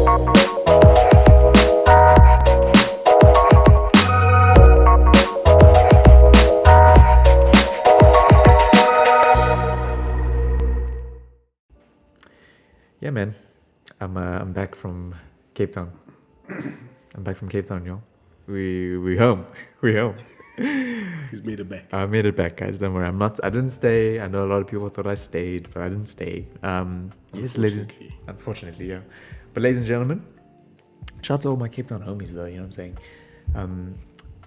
Yeah, man. I'm back from Cape Town. I'm back from Cape Town, yo. We home. We home. He's made it back. I made it back, guys. Don't worry. I didn't stay. I know a lot of people thought I stayed, but I didn't stay. Yes, unfortunately, yeah. But ladies and gentlemen, shout out to all my Cape Town homies, though. You know what I'm saying?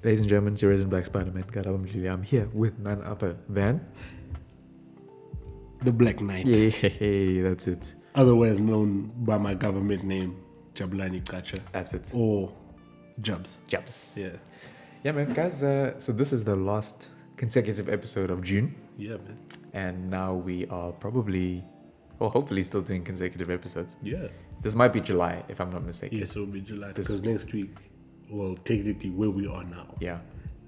Ladies and gentlemen, it's your resident Black Spider-Man, Karabo Mdluli. I'm here with none other than The Black Knight. Yeah, that's it. Otherwise known by my government name, Jabulani Qacha. That's it. Or Jabs. Jabs. Yeah. Yeah, man, guys. So this is the last consecutive episode of June. Yeah, man. And now we are probably, or hopefully still doing consecutive episodes. Yeah. This might be July, if I'm not mistaken. Yes, it'll be July. Because next week, well, technically where we are now. Yeah.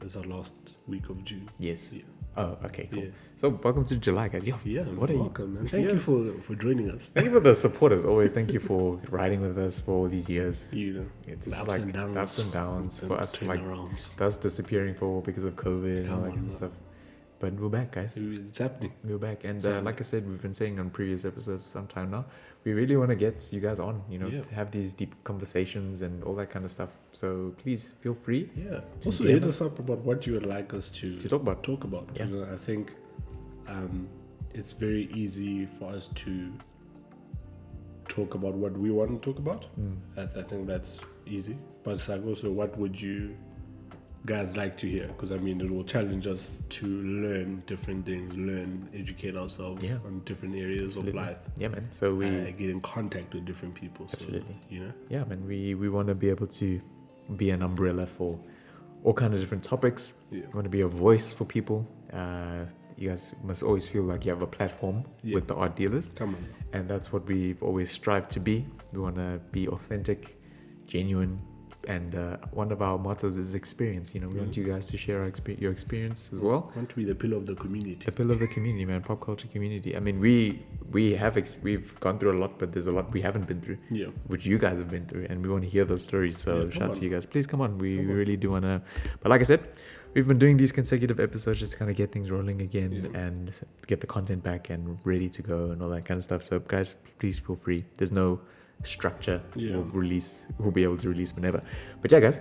It's our last week of June. Yes. Yeah. Oh, okay, cool. Yeah. So welcome to July, guys. Yo, Yeah, what are welcome, you? man. Thank you for joining us. Thank you for the support as always. Thank you for riding with us for all these years. You know, It's ups like and downs. ups and downs for us, like turnarounds. us disappearing for because of COVID and all that kind of stuff. But we're back, guys. It's happening. We're back, and like I said, we've been saying on previous episodes for some time now, we really want to get you guys on, have these deep conversations and all that kind of stuff. So please feel free. Yeah. Also hit us up about what you would like us to talk about. Yeah. I think it's very easy for us to talk about what we want to talk about. I think that's easy. But it's like also, what would you guys like to hear? Because I mean, it will challenge us to learn different things, educate ourselves on different areas of life. Yeah, man. So we get in contact with different people. Absolutely. So, Yeah, man. We want to be able to be an umbrella for all kind of different topics. Yeah. We want to be a voice for people. You guys must always feel like you have a platform with the art dealers. Come on. And that's what we've always strived to be. We want to be authentic, genuine, and one of our mottos is experience. We want you guys to share your experience as well. We want to be the pillar of the community. The pillar of the community, man. Pop culture community. I mean, we've gone through a lot, but there's a lot we haven't been through. Yeah. Which you guys have been through, and we want to hear those stories. So shout out to you guys. Please come on. We really do want to. But like I said, we've been doing these consecutive episodes just to kind of get things rolling again and get the content back and ready to go and all that kind of stuff. So guys, please feel free. There's no structure. We'll be able to release whenever. But yeah, guys,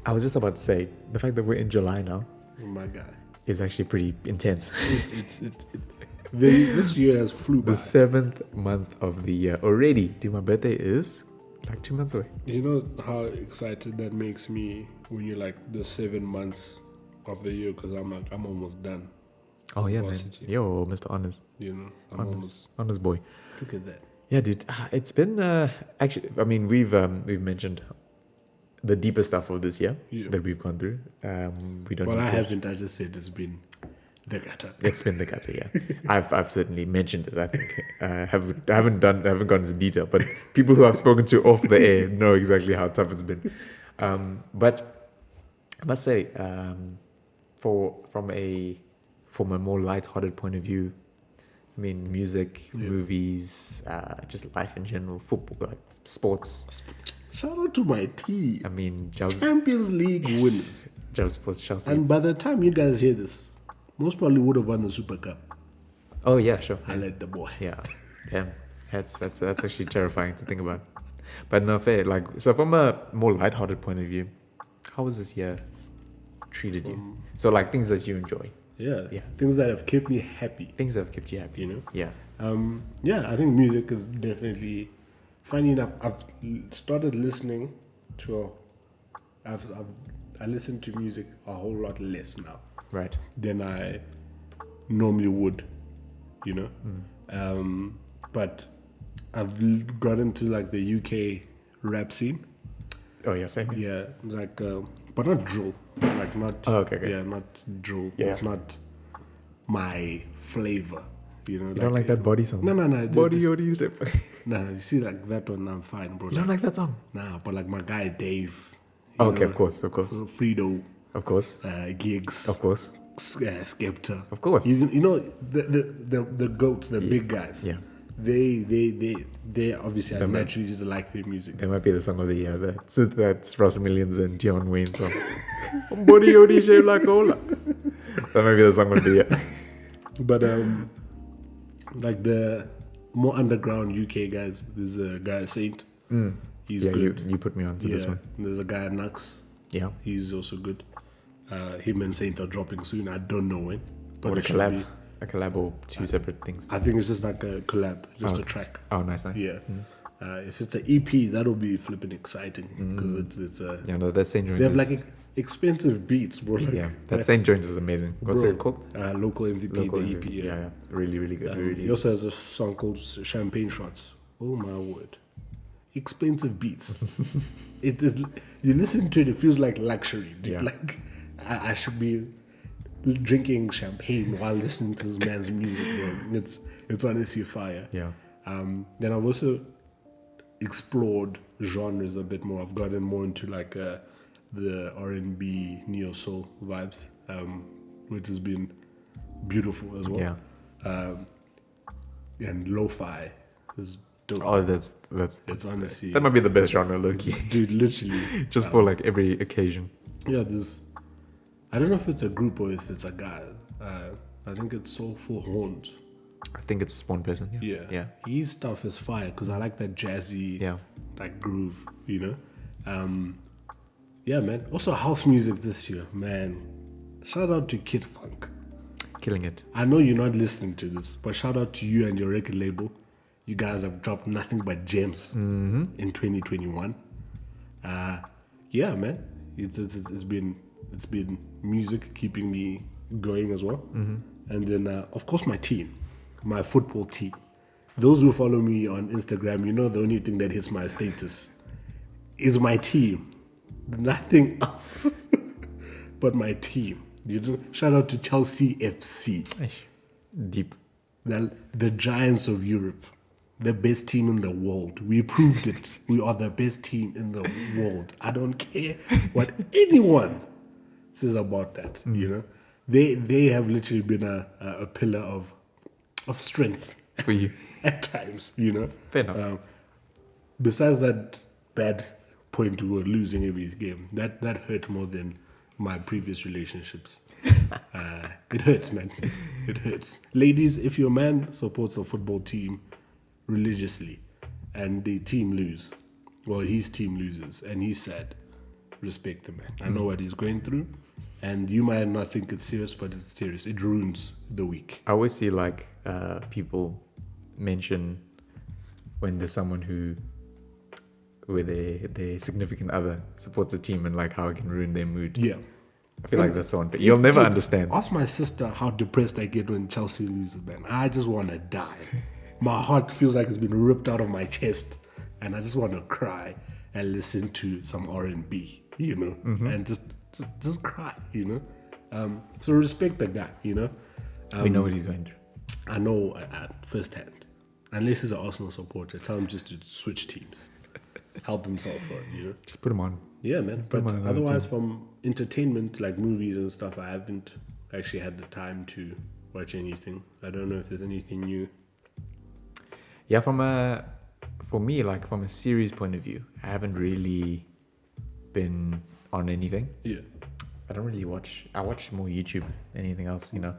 I was just about to say the fact that we're in July now. Oh my God. Is actually pretty intense. This year has flew by. The 7th month of the year already. Dude, my birthday is like 2 months away. You know how excited that makes me when you're like the 7 months of the year, because I'm like, I'm almost done. Oh yeah, man. Yo, Mr. Honors. I'm almost. Honors boy. Look at that. Yeah, dude. It's been actually. I mean, we've mentioned the deeper stuff of this year that we've gone through. We don't. Well, I haven't. I just said it's been the gutter. It's been the gutter. Yeah, I've certainly mentioned it. I think I haven't gone into detail, but people who I've spoken to off the air know exactly how tough it's been. But I must say, from a more light-hearted point of view, I mean, music, movies, just life in general, football, like sports. Shout out to my team. I mean, Champions League winners. Jab Sports Chelsea. And by the time you guys hear this, most probably would have won the Super Cup. Oh yeah, sure. I let the boy. Yeah, damn. That's actually terrifying to think about. But no, fair. Like, so from a more lighthearted point of view, how was this year treated you? So like things that you enjoy. Yeah. Things that have kept me happy. Things that have kept you happy. Yeah. I think music is definitely. Funny enough, I've started listening to. I listen to music a whole lot less now. Right. Than I normally would, But I've got into like the UK rap scene. Oh yeah, same. Yeah, like, but not drill. Like not. Oh, okay. Yeah, not drill. Yeah. It's not my flavor. You don't like that body song? No. Body, what do you say? Nah, you see, like that one, I'm fine, bro. You don't like that song? Nah, but like my guy Dave. Okay, of course. Fredo. Of course. Gigs. Of course. Skepta. Of course. The goats, the big guys. Yeah. they obviously I naturally just like their music. That might be the song of the year. That's Russell Millions and Tion Wayne song. Body Odi Shela Cola. That might be the song of the year. But like the more underground UK guys, there's a guy Saint. He's good. You put me on to this one. There's a guy Nux. Yeah. He's also good. Him and Saint are dropping soon. I don't know when. But Or a collab. A collab or two separate things. I think it's just like a collab, just a track. Oh, nice. Yeah. If it's an EP, that'll be flipping exciting because it's a. Yeah, no, that same joint. They have like expensive beats, bro. Like, yeah, that same joint is amazing. What's it called? Local MVP, Local the MVP. EP. Yeah. Really, really good. Really. He also has a song called Champagne Shots. Oh my word. Expensive beats. You listen to it, it feels like luxury. Dude. Yeah. Like I should be drinking champagne while listening to this man's music, bro. It's honestly fire. Yeah. Then I've also explored genres a bit more. I've gotten more into like the R&B neo soul vibes, which has been beautiful as well. Yeah. And lo-fi is dope. Oh, that's It's honestly that might be the best genre, low-key. dude, literally. Just for like every occasion. Yeah, I don't know if it's a group or if it's a guy. I think it's Soulful Horns. I think it's one person. Yeah. Yeah. His stuff is fire because I like that jazzy, like groove, you know. Yeah, man. Also house music this year, man. Shout out to Kid Funk. Killing it. I know you're not listening to this, but shout out to you and your record label. You guys have dropped nothing but gems in 2021. Yeah, man. It's been music keeping me going as well. And then, of course, my team, my football team. Those who follow me on Instagram, you know the only thing that hits my status is my team. Nothing else but my team. Shout out to Chelsea FC. Deep. The giants of Europe. The best team in the world. We proved it. We are the best team in the world. I don't care what anyone says about that. You know, they have literally been a pillar of strength For you. at times. You know, Fair enough. Besides that bad point, we were losing every game. That hurt more than my previous relationships. It hurts, man. It hurts. Ladies, if your man supports a football team religiously and the team lose, well, his team loses and he's sad, respect the man. I know what he's going through, and you might not think it's serious, but it's serious. It ruins the week. I always see like people mention when there's someone where their significant other supports a team and like how it can ruin their mood. Yeah. I feel like that's so unfair. You'll never understand. Ask my sister how depressed I get when Chelsea loses, man. I just want to die. My heart feels like it's been ripped out of my chest, and I just want to cry and listen to some R&B, you know, and just cry, you know. So respect the guy, you know. We know what he's going through. I know at first hand. Unless he's an Arsenal supporter, tell him just to switch teams. Help himself out, you know. Just put him on. Yeah, man. But otherwise, from entertainment, like movies and stuff, I haven't actually had the time to watch anything. I don't know if there's anything new. Yeah, for me, like from a series point of view, I haven't really been on anything. Yeah. I don't really watch. I watch more YouTube than anything else, you know.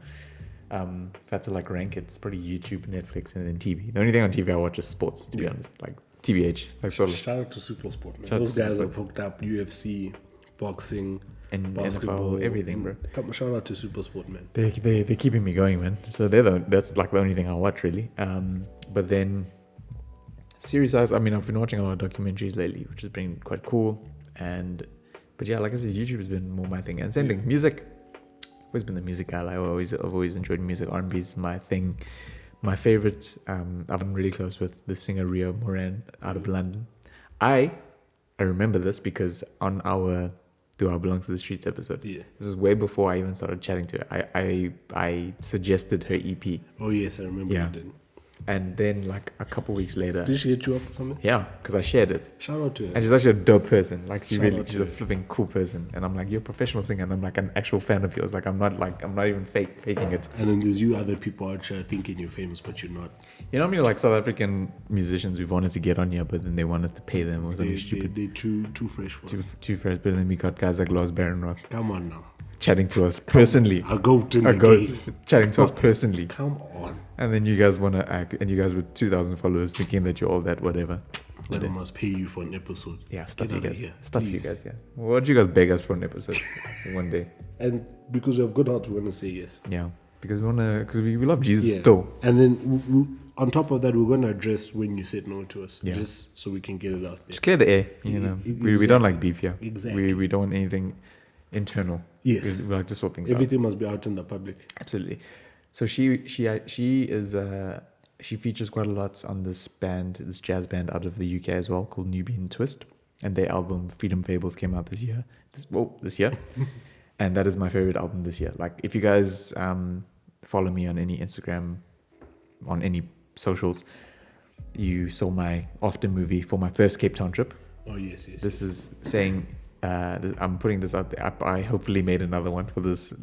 If I had to like rank it, it's probably YouTube, Netflix, and then TV. The only thing on TV I watch is sports, to be honest. Like TBH. Like sort of. Shout out to Supersport, man. Those guys have hooked up UFC, boxing, and basketball, NFL, everything, bro. Shout out to Supersport, man. They're keeping me going, man. So that's like the only thing I watch really. But then series-wise, I mean, I've been watching a lot of documentaries lately, which has been quite cool. But yeah, like I said, YouTube has been more my thing. And same thing, music. I've always been the music guy. I've always enjoyed music. R&B is my thing. My favorite. I've been really close with the singer Rio Moran out of London. I remember this because on our Do I Belong to the Streets episode. Yeah. This is way before I even started chatting to her. I suggested her EP. Oh yes, I remember you did. And then like a couple weeks later, Did she hit you up or something? yeah, because I shared it. Shout out to her. And she's actually a dope person. Like Shout out she's to a her. flipping cool person. And I'm like, you're a professional singer, and I'm like an actual fan of yours. I'm not even faking it. And then there's you other people out there thinking you're famous, but you're not. You know how many like South African musicians we've wanted to get on here, but then they want us to pay them or something stupid. They're too fresh for us. Too fresh. But then we got guys like Lars Barenroth Come on now. chatting to us personally. A goat in the game. Chatting to us personally. Come on. And then you guys want to act, and you guys with 2,000 followers thinking that you're all that, whatever. They must pay you for an episode. Yeah, stuff Get you out of guys. here, Stuff please. you guys, yeah. Why don't you guys beg us for an episode one day? And because we have good hearts, we're going to say yes. Yeah. Because we love Jesus Yeah. still. And then on top of that, we're going to address when you said no to us. Yeah. Just so we can get it out there. Just clear the air, you know. We don't like beef here. Exactly. We don't want anything internal. Yes. We like to sort things out. Everything must be out in the public. Absolutely. So she features quite a lot on this jazz band out of the UK as well called Nubian Twist, and their album Freedom Fables came out this year. And that is my favorite album this year. Like if you guys follow me on any Instagram, on any socials, you saw my after movie for my first Cape Town trip. Oh, yes. This is saying I'm putting this out there. I hopefully made another one for this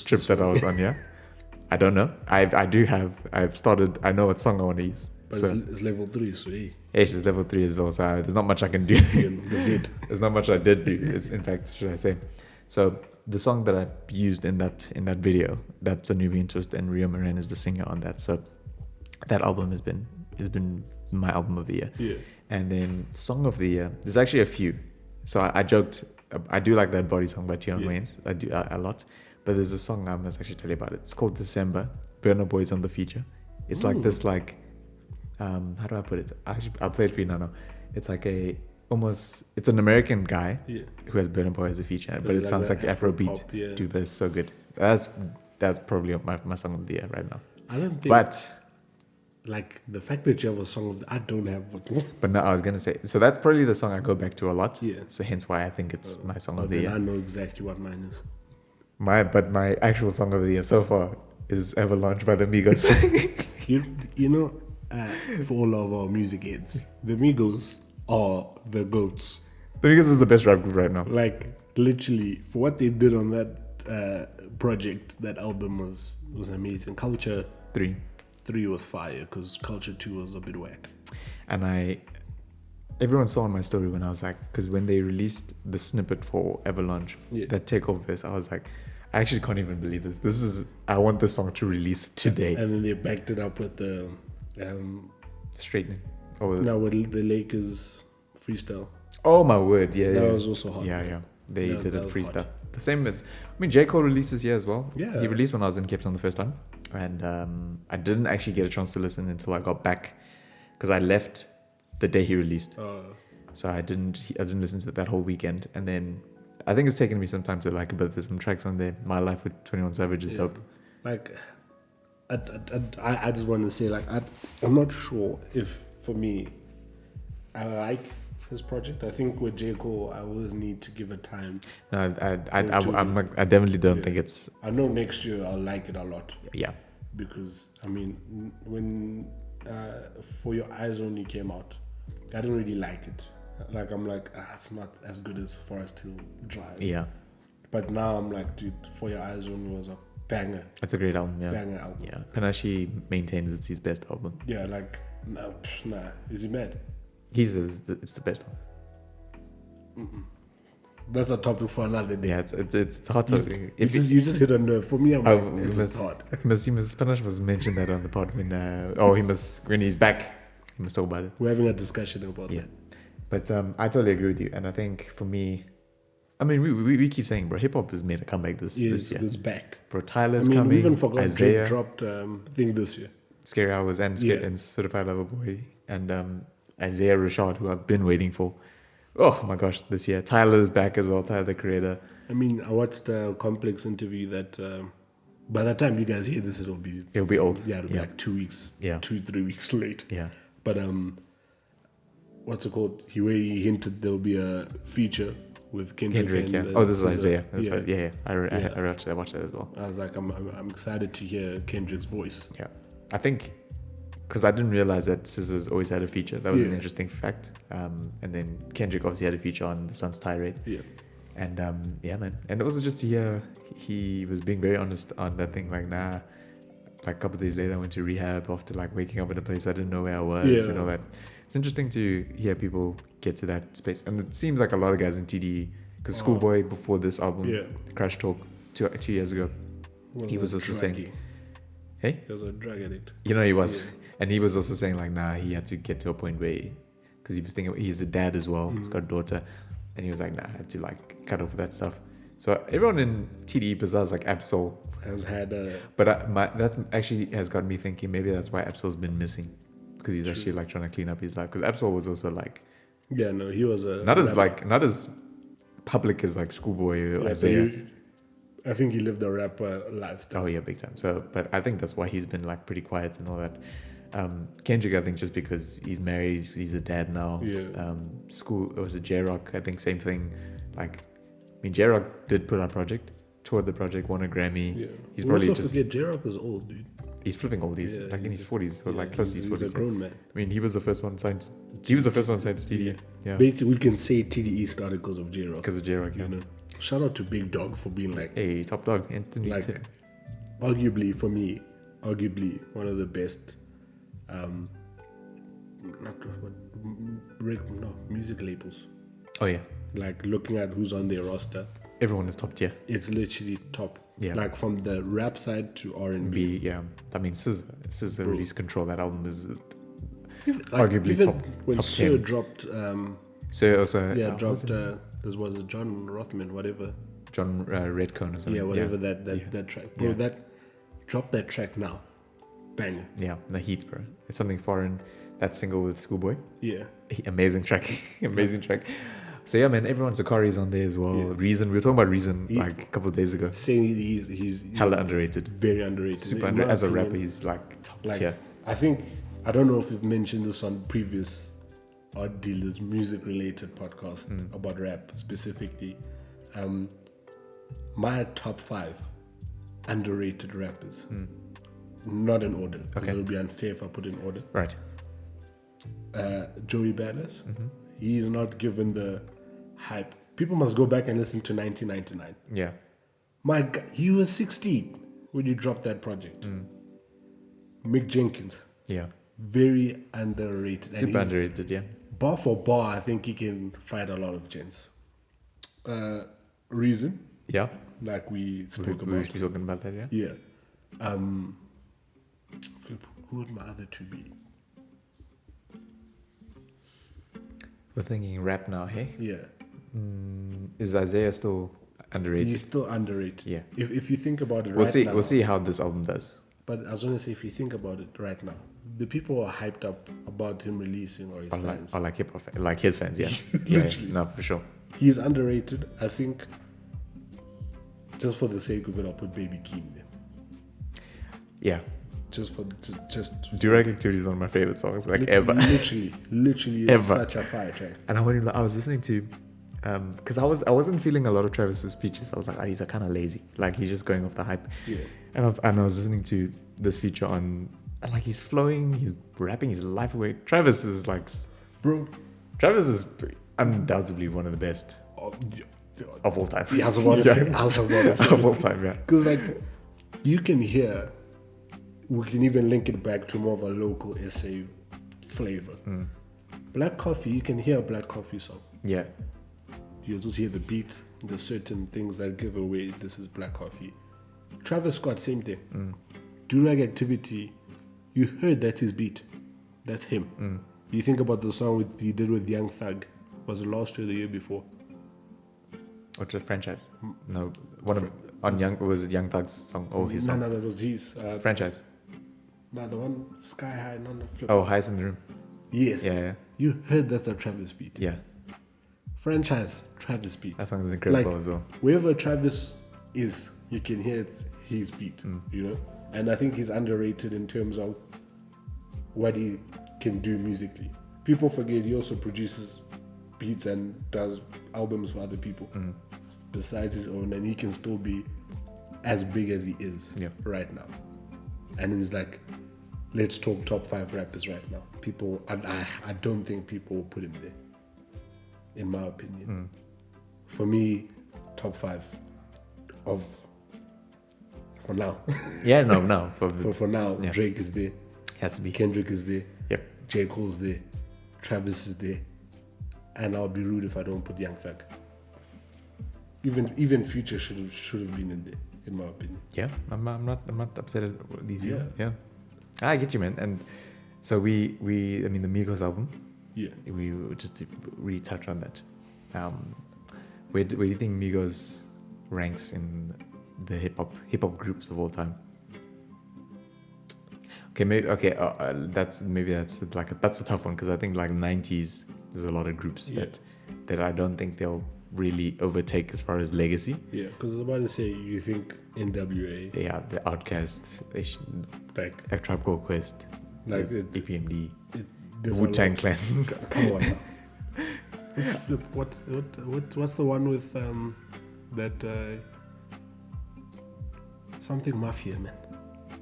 trip that I was on. Yeah, I don't know. I've started. I know what song I want to use. But So it's level 3, so hey. yeah, she's level 3 as well. So there's not much I can do. The vid. There's not much I did do. In fact, should I say? So the song that I used in that video, that's a Nubian Twist, and Rio Moran is the singer on that. So that album has been my album of the year. Yeah. And then song of the year, there's actually a few. So I joked, I do like That Body song by Tion Wayne's. I do a lot. But there's a song I must actually tell you about it. It's called December. Burna Boy's on the feature. It's like this, like, how do I put it? I'll play it for you now. It's like it's an American guy who has Burna Boy as a feature, but it sounds like Afrobeat. Yeah. Dude, but it's so good. That's probably my song of the year right now. I don't think. But like the fact that you have a song of I don't have one. But no, I was gonna say, so that's probably the song I go back to a lot. Yeah. So hence why I think it's my song of the year. I know exactly what mine is. My actual song of the year so far is Avalanche by the Migos. you know, for all of our music heads, the Migos are the goats. The Migos is the best rap group right now. Like literally, for what they did on that project, that album was amazing. Culture 3 was fire because Culture 2 was a bit whack. And everyone saw on my story when I was like, because when they released the snippet for Avalanche, that takeover verse, I was like, I actually can't even believe this. I want this song to release today. And then they backed it up with the straightening. with the Lakers freestyle. Oh my word, That was also hot. Yeah. They did a was freestyle. hot. The same as, J. Cole released this year as well. Yeah. He released when I was in Cape Town the first time. And I didn't actually get a chance to listen until I got back, because I left the day he released. So I didn't listen to it that whole weekend. And then I think it's taken me some time to like it, but there's some tracks on there. My Life with 21 Savage is dope. Like, I just want to say, like, I'm not sure if, for me, I like his project. I think with J. Cole, I always need to give it time. No, I definitely don't think it's... I know next year I'll like it a lot. Yeah. Because, I mean, when For Your Eyes Only came out, I didn't really like it. Like, I'm like, it's not as good as Forest Hill Drive. Yeah. But now I'm like, dude, For Your Eyes Only was a banger. It's a great album, yeah. Banger album. Yeah. Panashe maintains it's his best album. Yeah, like, nah. Is he mad? He says it's the best one. That's a topic for another day. Yeah, it's hard to... You just hit a nerve. For me, I'm like, it's hard. Spanish must mention that on the pod when he's back, he must talk about it. We're having a discussion about that. But I totally agree with you. And I think for me, I mean, we keep saying, bro, hip hop has made a comeback this year. It's back. Bro, Tyler's we coming. even forgot Isaiah Drake dropped thing this year. Scary Hours and Certified Lover Boy, and Isaiah Rashad, who I've been waiting for. Oh my gosh, this year. Tyler's back as well, Tyler the Creator. I mean, I watched a Complex interview that by the time you guys hear this, it'll be old. Yeah, it'll be like 2 weeks, 2-3 weeks late. Yeah. But what's it called? He hinted there'll be a feature with Kendrick. Yeah. This is Isaiah. I watched that as well. I was like, I'm excited to hear Kendrick's voice. Yeah. I think because I didn't realize that Scissors always had a feature. That was an Yeah. interesting fact. And then Kendrick obviously had a feature on the Sun's tirade. Yeah. And yeah, man. And also just to hear he was being very honest on that thing. Like, nah, like a couple of days later, I went to rehab after like waking up in a place I didn't know where I was and all that. It's interesting to hear people get to that space. And it seems like a lot of guys in TDE, because Schoolboy before this album, Crash Talk, two years ago, he was also saying, hey? He was a drug addict. You know, he was. Yeah. And he was also saying like, nah, he had to get to a point where, because he was thinking, he's a dad as well, he's got a daughter. And he was like, nah, I had to like cut off that stuff. So everyone in TDE besides like Absol has had a... But that's actually has got me thinking maybe that's why Absol's been missing. Because he's actually like trying to clean up his life. Because Absol was also like... Yeah, no, he was a... Not as public as like Schoolboy or Isaiah. I think he lived a rapper lifestyle. Oh yeah, big time. So, but I think that's why he's been like pretty quiet and all that. Kendrick, I think just because he's married, he's a dad now. Yeah. School, it was a J-Rock, I think same thing. Like, I mean, J-Rock did put out project, toured the project, won a Grammy. Yeah. He's probably just... forget J-Rock is old, dude. He's flipping old. He's like in his 40s, or like close to his 40s. He's a grown man. I mean, he was the first one signed. He was the first one signed to TDE. Yeah. Basically, we can say TDE started because of J-Rock. Because of J-Rock, yeah. You know? Shout out to Big Dog for being like... Hey, top dog. Anthony. Like, arguably, for me, one of the best... music labels. Oh, yeah. Like, looking at who's on their roster. Everyone is top tier. It's literally top. Yeah. Like, from the rap side to R&B. Yeah. I mean, SZA release Control. That album is like, arguably even top when top Sir 10. dropped... Sir also... dropped... was it John Rothman, whatever. John Redcone or something. Yeah, whatever that track. Bro, drop that track now. Banger. Yeah, the Heat, bro. It's something foreign. That single with Schoolboy. Yeah. Amazing track. Amazing track. So yeah, man, everyone Sakari's on there as well. Yeah. Reason, we were talking about Reason like a couple of days ago. Saying he's hella underrated. Very underrated. Super underrated. As a rapper, he's like top tier. I don't know if we've mentioned this on previous Odd Dealers music related podcast about rap specifically. My top 5 underrated rappers. Not in order, because it would be unfair if I put in order. Right. Joey Badass. He's not given the hype. People must go back and listen to 1999. Yeah. My God, he was 16 when you dropped that project. Mick Jenkins. Yeah. Very underrated. Super underrated, yeah. Bar for bar, I think he can fight a lot of gents. Reason. Yeah. Like we spoke about. We were talking about that, yeah. Yeah. Who would my other two be? We're thinking rap now, hey? Yeah. Is Isaiah still underrated? He's still underrated. Yeah. If you think about it we'll now. We'll see how this album does. But I was going to say, if you think about it right now, the people are hyped up about him releasing or his fans. Like hip hop, like his fans, yeah. Yeah, no, for sure. He's underrated. I think, just for the sake of it, I'll put Baby Keem there. Yeah. Just Direct Activity is one of my favorite songs, like ever. Literally, it's such a fire track. And I was listening to, because I wasn't feeling a lot of Travis's speeches. I was like, these are kind of lazy. Like he's just going off the hype. Yeah. And I was listening to this feature on, and like he's flowing, he's rapping his life away. Travis is like, bro. Travis is undoubtedly one of the best of all time. Yeah, I was about to say. Of all time, yeah. Because like, you can hear. We can even link it back to more of a local SA flavor. Black Coffee, you can hear a Black Coffee song. Yeah. You'll just hear the beat, there's certain things that give away this is Black Coffee. Travis Scott, same thing. Do-Rag Activity, you heard that's his beat. That's him. You think about the song he did with Young Thug. Was it last year or the year before? What's the franchise? No. Was it Young Thug's song or his song? No, it was his. Franchise. No, the one Sky High, not the flip. Oh, Highest in the Room. Yes. Yeah. You heard that's a Travis beat. Yeah. Franchise, Travis beat. That song is incredible as well. Wherever Travis is, you can hear it's his beat, you know? And I think he's underrated in terms of what he can do musically. People forget he also produces beats and does albums for other people besides his own, and he can still be as big as he is right now. And he's like let's talk top 5 rappers right now. People, I don't think people will put him there, in my opinion. For me, top 5 of, for now. Yeah, no. For now, Yeah. Drake is there. Has to be. Kendrick is there. Yep. J. Cole's there. Travis is there. And I'll be rude if I don't put Young Thug. Even Future should have been in there, in my opinion. Yeah, I'm not upset at these people. Yeah. I get you, man. And so we I mean the Migos album. Yeah. We just to really touch on that. Where do you think Migos ranks in the hip hop groups of all time? That's a tough one, because I think like 90s there's a lot of groups that I don't think they'll really overtake as far as legacy. Yeah, because I was about to say, you think NWA. Yeah, the Outkast, Like A Tribe Called Quest, like EPMD, there's Wu-Tang Clan. Come on now. What's the one with that something Mafia, man?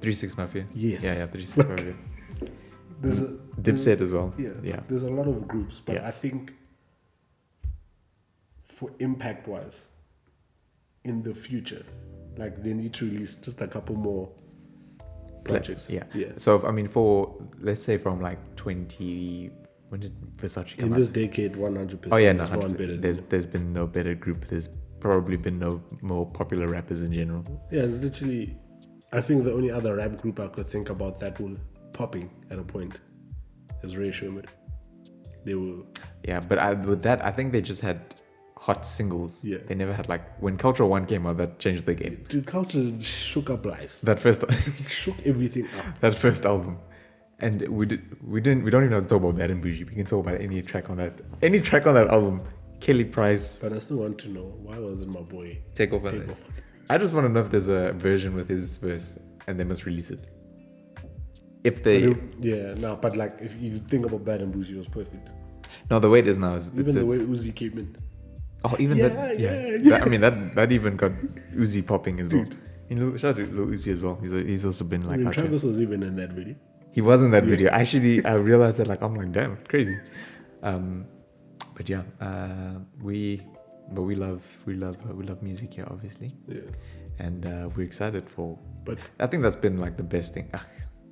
3-6 Mafia. Yes. Yeah, 3-6 Mafia. There's Dipset as well. Yeah. There's a lot of groups, but Yeah. I think for impact wise, in the future, like they need to release just a couple more projects. Yeah. Yeah. So I mean, let's say from like 20, when did Versace come In out? this decade, 100%. Oh yeah, no, there's no one better. there's been no better group. There's probably been no more popular rappers in general. Yeah, it's literally. I think the only other rap group I could think about that will popping at a point is Ray Sherman. They were. Yeah, but with that, I think they just had hot singles. Yeah. They never had like when Culture One came out, that changed the game. Dude, Culture shook up life. That first Shook everything up. that first album. And we don't even have to talk about Bad and Bougie. We can talk about any track on that album. Kelly Price. But I still want to know, why wasn't my boy Take off. I just want to know if there's a version with his verse and they must release it. If they... But like, if you think about Bad and Bougie, it was perfect. No, the way it is now is... Even the way Uzi came in. Oh, even that... Yeah. I mean, that even got Uzi popping as well. Shout out to Lil Uzi as well. He's also been like... I mean, Travis was even in that video. He was in that video. Actually, I realized that, like, I'm like, damn, crazy. But yeah, we love music here, obviously. Yeah. And we're excited for... But I think that's been like the best thing.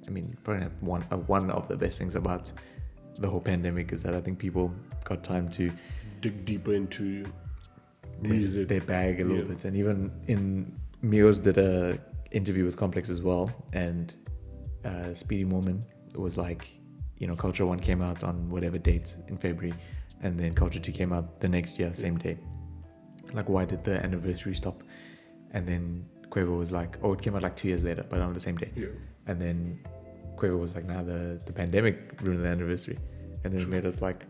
I mean, probably not one of the best things about the whole pandemic is that I think people got time to dig deeper into music. Their bag a little bit. And even Migos did a interview with Complex as well, and Speedy Mormon was like, Culture 1 came out on whatever date in February, and then Culture 2 came out the next year, same day. Like, why did the anniversary stop? And then Quavo was like, it came out like 2 years later, but on the same day. Yeah. And then Quavo was like, the pandemic ruined the anniversary. And then it made us like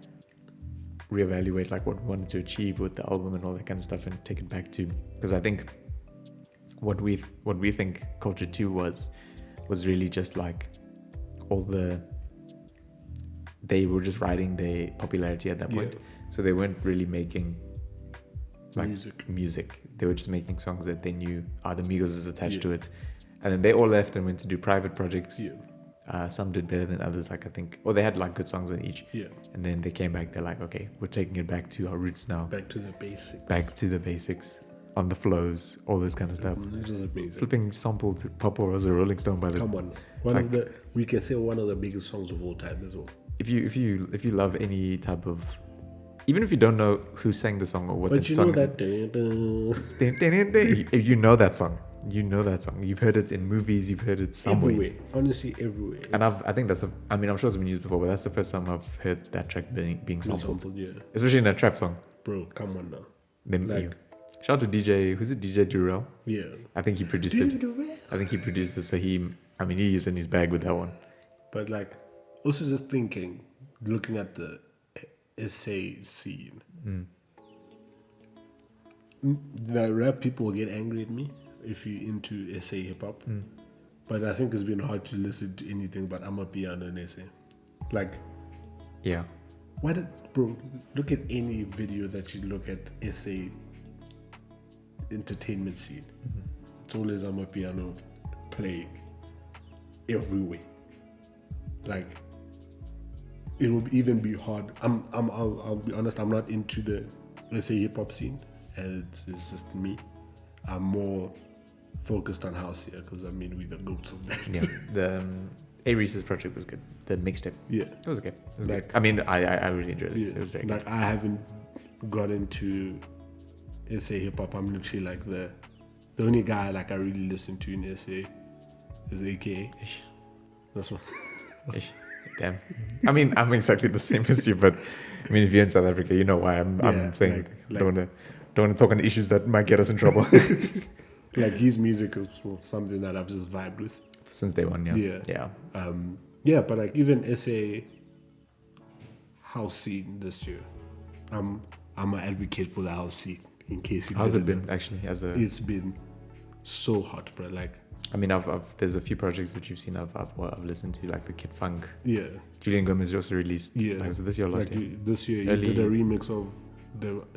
reevaluate like what we wanted to achieve with the album and all that kind of stuff, and take it back to, because I think what we think Culture 2 was really just like they were just riding their popularity at that point. So they weren't really making like music. They were just making songs that they knew the Migos is attached to it. And then they all left and went to do private projects. Some did better than others, like I think, or they had like good songs on each. And then they came back, they're like, okay, we're taking it back to our roots now. Back to the basics. On the flows, all this kind of stuff. It was amazing. Flipping sampled Papa was a Rolling Stone by the... Come on. We can say one of the biggest songs of all time as well. If you love any type of, even if you don't know who sang the song or what but the song, you know that song. You've heard it in movies. You've heard it somewhere. Everywhere. Honestly, everywhere. And I think I'm sure it's been used before, but that's the first time I've heard that track being sampled. Especially in a trap song. Bro, come on now. Then shout out to DJ. Who's it? DJ Durrell. Yeah. I think he produced it. So he's in his bag with that one. But like, also just thinking, looking at the SA scene. Rap people will get angry at me if you're into SA hip hop. But I think it's been hard to listen to anything but I'm a piano and SA. Like, bro, look at any video that you look at SA entertainment scene. It's always I'm a piano playing everywhere. like it would even be hard. I'll be honest. I'm not into the, let's say, hip hop scene, and it's just me. I'm more focused on house here because I mean we're the goats of that. Yeah, the A-Reese's project was good. The mixtape. Yeah, it was okay. It was like, good. I mean, I really enjoyed it. Yeah, It was very like good. I haven't got into SA hip hop. I'm literally like the only guy like I really listen to in SA is AKA. Ish. That's one. Ish. Damn. I mean, I'm exactly the same as you, but I mean, if you're in South Africa, you know why I'm saying don't want to talk on issues that might get us in trouble. Like his music is something that I've just vibed with since day one. Yeah. Yeah, but like even SA house scene this year, I'm an advocate for the house scene. In case you how's it been actually? It's been so hot, bro. Like, I mean, there's a few projects which you've seen I've listened to, like the Kid Funk. Yeah. Julian Gomez also released. Yeah. Like, was it this year or last year? This year he did a remix of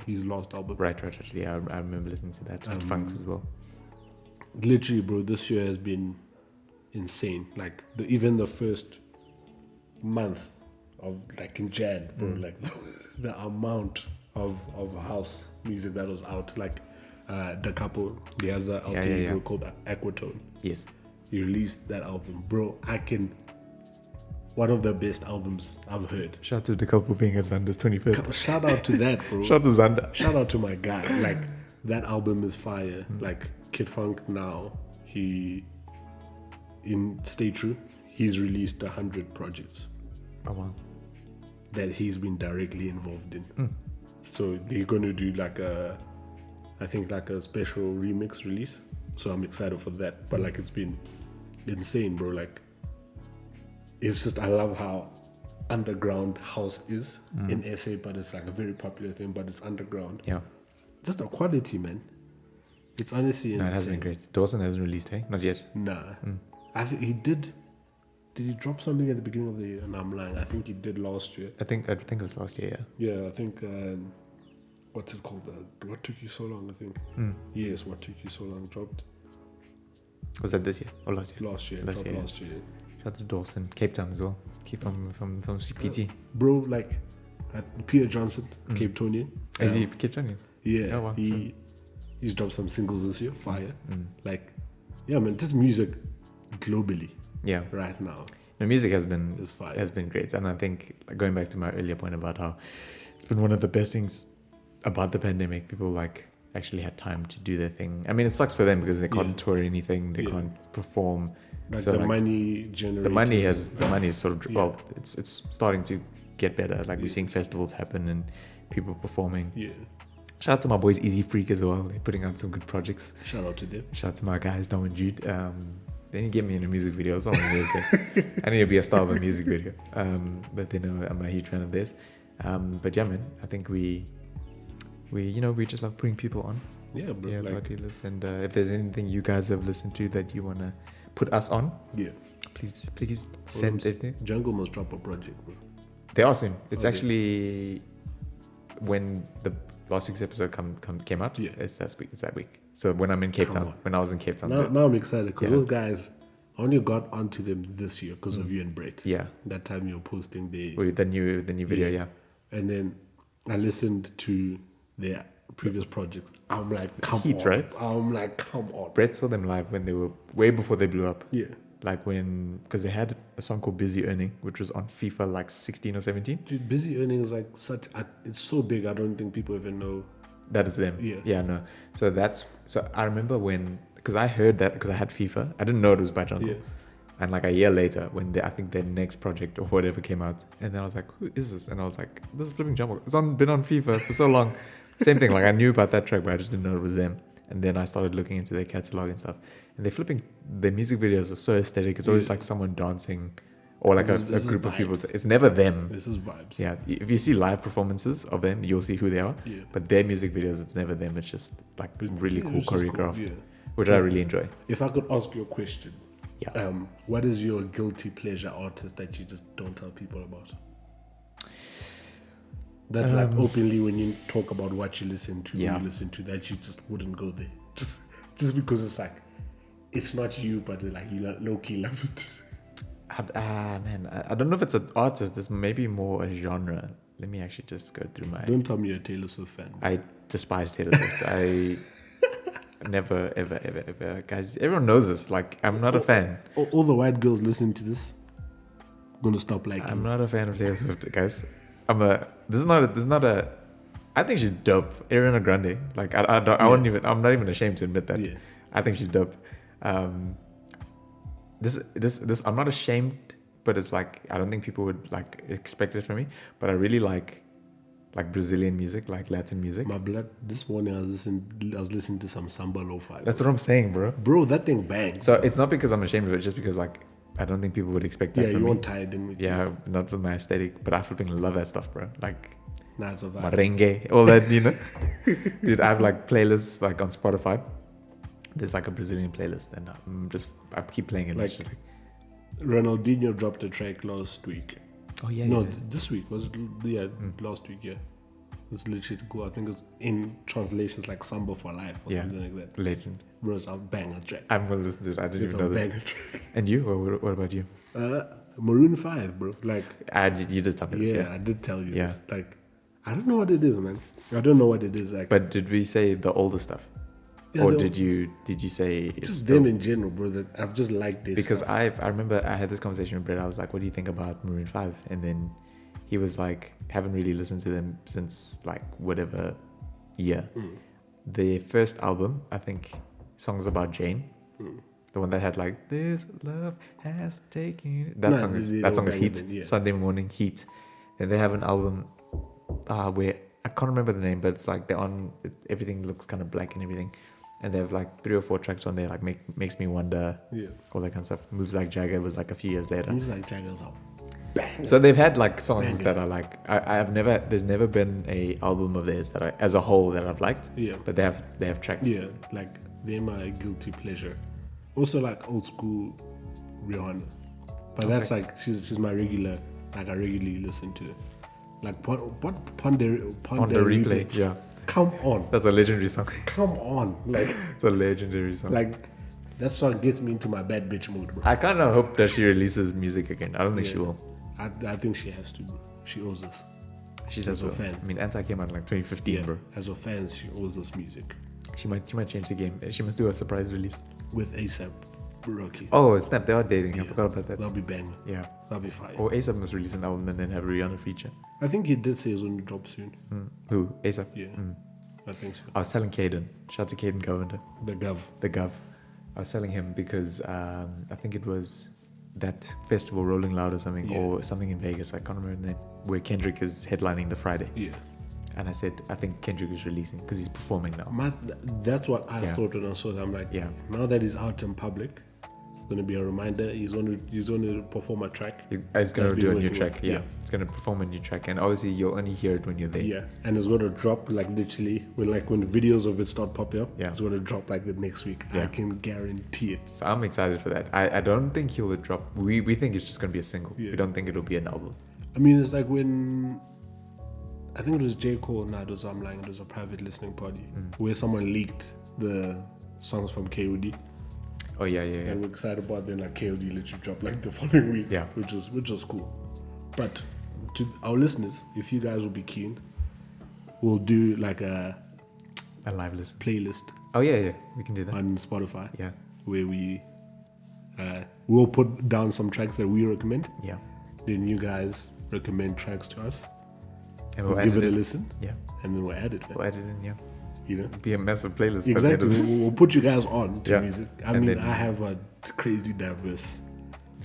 his last album. Right. Yeah, I remember listening to that. Kid Funk's as well. Literally, bro, this year has been insane. Like even the first month of like in Jan, bro, like the amount of house music that was out. Like the couple, he has an alter ego called Aquatone. Yes, he released that album, bro. One of the best albums I've heard. Shout out to the couple being at Xander's 21st. Shout out to that, bro. Shout out to Xander. Shout out to my guy. Like that album is fire. Like Kid Funk now, in Stay True, he's released 100 projects. Oh wow. That he's been directly involved in. So they're gonna do I think a special remix release. So I'm excited for that. But like it's been insane, bro. Like it's just, I love how underground house is in SA, but it's like a very popular thing, but it's underground. Yeah. Just the quality, man. It's honestly insane. No, it has been great. Dawson hasn't released, hey? Not yet. Nah. I think he did. Did he drop something at the beginning of the year? No, I'm lying. I think he did last year. I think it was last year, yeah. Yeah, I think, what's it called? What Took You So Long, I think. Yes, What Took You So Long dropped. Was that this year or last year? Last year. Last year. Shout out to Dawson. Cape Town as well. Keep from CPT. Bro, like, Peter Johnson, Cape Townian. Is he Cape Townian? Yeah. Oh, wow. He's dropped some singles this year. Fire. Like, yeah, man, just music globally. Yeah. Right now. The music has been great, and I think going back to my earlier point about how it's been one of the best things about the pandemic. People like actually had time to do their thing. I mean, it sucks for them because they can't tour anything, they can't perform. Like so the like, money generated. The money is sort of well, it's starting to get better. Like we're seeing festivals happen and people performing. Yeah. Shout out to my boys Easy Freak as well. They're putting out some good projects. Shout out to them. Shout out to my guys Dom and Jude. They didn't get me in a music video. That's all I'm going to say. I need to be a star of a music video. But they know I'm a huge fan of this. But yeah, man, I think we just love putting people on. Yeah, bro. Yeah, like, party-list. And if there's anything you guys have listened to that you want to put us on, please send it. Jungle must drop a project, bro. They are soon. It's actually when the last week's episode came out. Yeah, it's that week. So when I'm in Cape Town, when I was in Cape Town. Now I'm excited because those guys, I only got onto them this year because of you and Brett. Yeah. That time you were posting the new video, yeah. And then I listened to their previous projects. I'm like, come on. Right? I'm like, come on. Brett saw them live when they were way before they blew up. Yeah. Like because they had a song called Busy Earning, which was on FIFA like 16 or 17. Dude, Busy Earning is like it's so big, I don't think people even know. That is them. Yeah. Yeah, no. So I remember because I heard that because I had FIFA. I didn't know it was by Jungle. Yeah. And like a year later, when I think their next project or whatever came out, and then I was like, who is this? And I was like, this is Flipping Jungle. It's been on FIFA for so long. Same thing, like I knew about that track, but I just didn't know it was them. And then I started looking into their catalog and stuff. And their music videos are so aesthetic. It's always like someone dancing or like a group of people. It's never them. This is vibes. Yeah. If you see live performances of them, you'll see who they are. Yeah. But their music videos, it's never them. It's just like really cool choreographed, cool. which I really enjoy. If I could ask you a question. Yeah. What is your guilty pleasure artist that you just don't tell people about? That like openly when you talk about what you listen to, that you just wouldn't go there. Just because it's like, it's not you, but like you low-key love it. Man, I don't know if it's an artist. This may be more a genre. Let me actually just go through my. Don't tell me you're a Taylor Swift fan. I despise Taylor Swift. I never, ever, guys. Everyone knows this. Like, I'm not a fan. All the white girls listening to this, gonna stop liking. I'm not a fan of Taylor Swift, guys. This is not a. I think she's dope. Ariana Grande. Like, I wouldn't even. I'm not even ashamed to admit that. Yeah. I think she's dope. This. I'm not ashamed, but it's like I don't think people would like expect it from me. But I really like Brazilian music, like Latin music. My blood. This morning I was listening to some samba lo-fi. That's what I'm saying, bro. Bro, that thing bangs. So it's not because I'm ashamed of it, just because like I don't think people would expect that from me. Yeah, you weren't tired, didn't you? Yeah, not with my aesthetic, but I flipping love that stuff, bro. Like Nah, it's a vibe. merengue, all that, you know. Dude, I have like playlists like on Spotify. There's like a Brazilian playlist, and I keep playing it. Like, It's just like, Ronaldinho dropped a track last week. oh yeah, No, he did. this week was last week. Yeah, it's literally cool. I think it's in translations like "Samba for Life" or something like that. Legend. Bro, it's a banger track. I'm gonna listen to it. I didn't It's even a know this. banger track. And you? What about you? Maroon 5, bro. Like, You just told me this, yeah, I did tell you Yeah. this. Like, I don't know what it is, man. I don't know what it is. Like, But did we say the older stuff, yeah, or the- did you say it's just still- them in general, bro? That I've just liked this Because stuff. I remember I had this conversation with Brett. I was like, "What do you think about Maroon 5?" And then he was like, "Haven't really listened to them since like whatever year." Their first album, I think, songs about Jane, the one that had like "This love has taken." That Nah, song is Heat. relevant, yeah. Sunday Morning Heat. And they have an album where I can't remember the name, but it's like they're on. Everything looks kind of black and everything. And they have like 3 or 4 tracks on there, like makes me wonder, Yeah. all that kind of stuff. Moves Like Jagger was like a few years later. Moves Like Jagger's up. Bang. So they've had like songs Banger. that are like there's never been a album of theirs that as a whole that I've liked. Yeah. But they have tracks. Yeah, like they're my guilty pleasure. Also like old school Rihanna, but that's Perfect. like she's my regular. Like I regularly listen to it. Like Ponder Replay. Yeah. Come on, That's a legendary song. come on, like It's a legendary song. that song gets me into my bad bitch mood, bro. I kind of hope that she releases music again. I don't think she Yeah. will. I think she has to, bro. She owes us. She does. As a well. fan. I mean, Anti came out in like 2015, Yeah, bro. as a fans, she owes us music She might change the game. She must do a surprise release. with ASAP Rocky. Oh snap! They are dating. I Yeah. forgot about that. That'll be bang. Yeah. That'll be fire. Or ASAP must release an album and then have a Rihanna feature. I think he did say it's going to drop soon. Who? ASAP. Yeah, I think so. I was telling Caden. Shout out to Caden Govender. The Gov. The Gov. I was telling him because I think it was that festival Rolling Loud or something, Yeah. or something in Vegas. I can't remember the name. Where Kendrick is headlining the Friday, Yeah. and I said I think Kendrick is releasing because he's performing now. That's what I Yeah. thought when I saw that. I'm like, Yeah. now that he's out in public, it's going to be a reminder. He's going to perform a track. He's going That's to been do a new working track. with- Yeah. yeah. He's going to perform a new track, and obviously you'll only hear it when you're there. Yeah, and it's going to drop like literally when videos of it start popping up. Yeah. It's going to drop like the next week. Yeah. I can guarantee it. So I'm excited for that. I don't think he'll drop. We think it's just going to be a single. Yeah. We don't think it'll be an album. I mean, it's like when I think it was J. Cole. Nah, it was I'm lying. It was a private listening party where someone leaked the songs from KOD. Oh yeah. And we're excited about then like KOD literally dropped like the following week. Yeah. Which was cool. But to our listeners, if you guys will be keen, we'll do like a A live listen. playlist Oh yeah. We can do that. on Spotify Yeah. where we'll put down some tracks that we recommend. Yeah. Then you guys recommend tracks to us. And We'll add give it a in. listen, Yeah. and then we'll add it. We'll add it in. Yeah. You know. Be a massive playlist. by the end Exactly. of this. We'll put you guys on to Yeah. music. I And mean, then- I have a crazy diverse.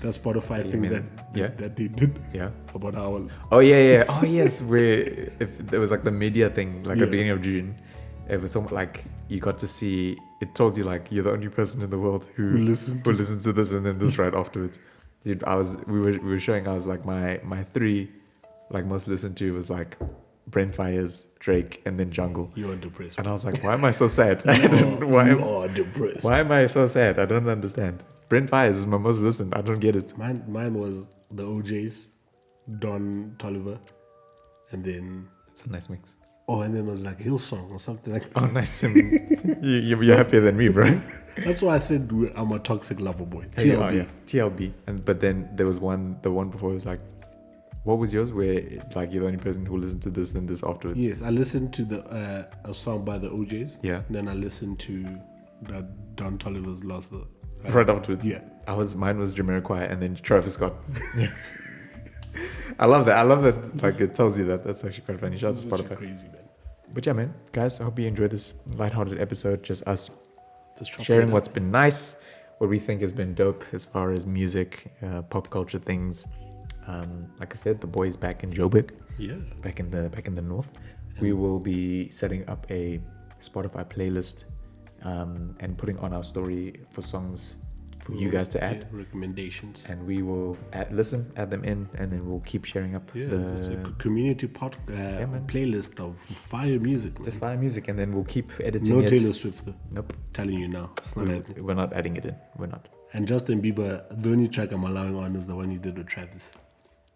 That Spotify thing mean, that yeah. that they did Yeah. about how Oh yeah. Oh yes. Where if there was like the media thing, like at Yeah. the beginning of June, it was so like you got to see. It told you like you're the only person in the world who listens to this, and then this right afterwards. Dude, we were showing. I was like my 3 like most listened to was like Brent Fires, Drake, and then Jungle. you're depressed. And I was like, why am I so sad? You are depressed. Why am I so sad? I don't understand. Brent Fires is my most listened. I don't get it. Mine was the OJs, Don Toliver, and then It's a nice mix. Oh, and then it was like Hillsong or something like that. Oh, nice. You're happier than me, bro. That's why I said I'm a toxic lover boy. Hey, TLB. oh, yeah. TLB. But then there was the one before, it was like, what was yours? Where like you're the only person who listened to this and this afterwards. Yes, I listened to a song by the OJs. Yeah. Then I listened to that Don Toliver's last. Right afterwards. Yeah. Mine was Jamiroquai and then Travis Scott. Yeah. I love that. Like it tells you that. That's actually quite funny. Shout out to Spotify. Crazy, man. But yeah, man, guys, I hope you enjoyed this lighthearted episode. Just us Just sharing what's been nice, what we think has been dope as far as music, pop culture things. Like I said, the boys back in Joburg. Yeah. Back in the north. We will be setting up a Spotify playlist and putting on our story for songs for you guys to add. Yeah, recommendations. And we will add them in, and then we'll keep sharing up it's a community playlist of fire music, man. Just fire music, and then we'll keep editing it. No Taylor Swift, though. Nope. Telling you now. It's not happening. We're not adding it in. We're not. And Justin Bieber, the only track I'm allowing on is the one he did with Travis.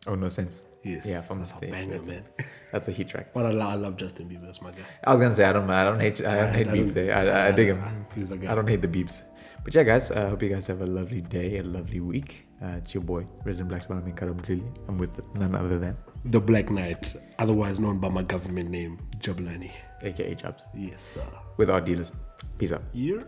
Oh, No Sense. Yes. Yeah, from that's a banger, man. That's a heat track. But I love Justin Bieber. That's my guy. I was gonna say I don't hate beeps. I dig him. He's a guy. I don't hate the beeps. But yeah, guys, I hope you guys have a lovely day, a lovely week. It's your boy, Resident Black Spider-Man Karabo Mdluli. I'm with none other than the Black Knight, otherwise known by my government name, Jabulani. aka Jabs. Yes, sir. With our dealers. Peace out. Yeah.